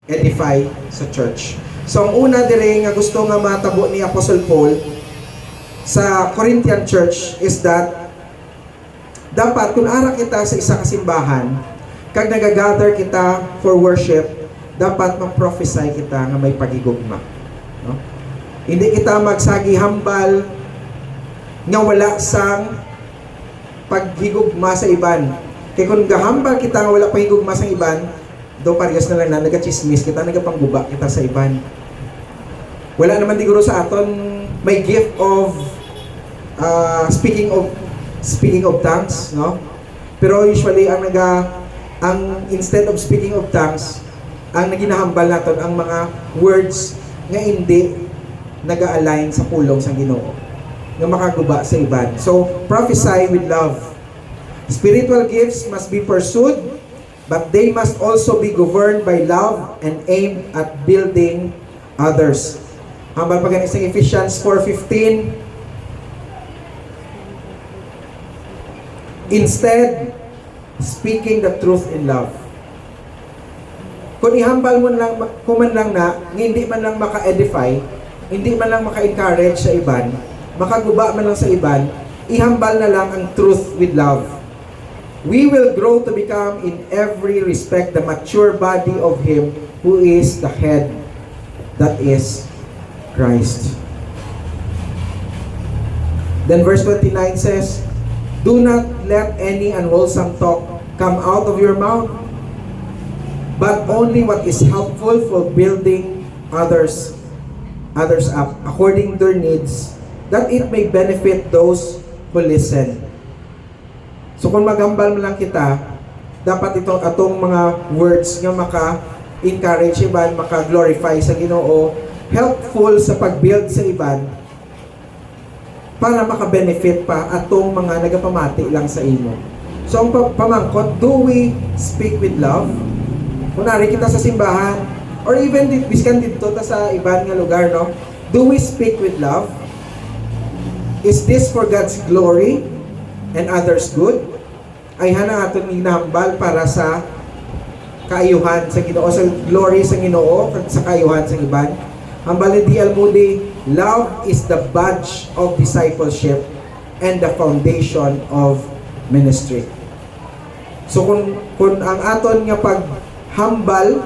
edify sa church. So ang una dire nga gusto nga matabo ni Apostle Paul sa Corinthian church is that dapat kung ara kita sa isa ka simbahan, kag nagagather kita for worship, dapat mag-prophesy kita nga may pagigugma. No? Hindi kita magsagi hambal nga wala sang paghigugma sa iban. Kaya kung gahambal kita nga wala paghigugma sa iban, do parehas na lang na nagachismis kita, nagapangguba kita sa iban. Wala naman diguro sa aton may gift of speaking of tongues, no? Pero usually ang instead of speaking of tongues, ang naginahambal naton ang mga words nga hindi naga-align sa pulong sa Ginoo, nga makaguba sa iban. So, prophesy with love. Spiritual gifts must be pursued, but they must also be governed by love and aimed at building others. Hambal pa ganit sa Ephesians 4:15, instead, speaking the truth in love. Kung ihambal mo lang, kung man lang na, hindi man lang maka-edify, hindi man lang maka-encourage sa iban, makaguba man lang sa iban, ihambal na lang ang truth with love. We will grow to become in every respect the mature body of Him who is the head, that is Christ. Then verse 29 says, do not let any unwholesome talk come out of your mouth, but only what is helpful for building others up according to their needs, that it may benefit those who listen. So kung maghambal mo lang kita, dapat atong mga words nga maka-encourage iban, maka-glorify sa Ginoo, helpful sa pag-build sa iban, para maka-benefit pa atong mga nagapamati lang sa imo. So ang pamangkot, do we speak with love? Kunwari kita sa simbahan, or even biskan dito ta sa iban nga lugar, no? Do we speak with love? Is this for God's glory and others' good? Ay hana aton hinahambal para sa kaayuhan sa Ginoo, sa glory sa Ginoo, sa kaayuhan sa iban. Hambal ni D.L. Moody, love is the badge of discipleship and the foundation of ministry. So kung ang aton nga paghambal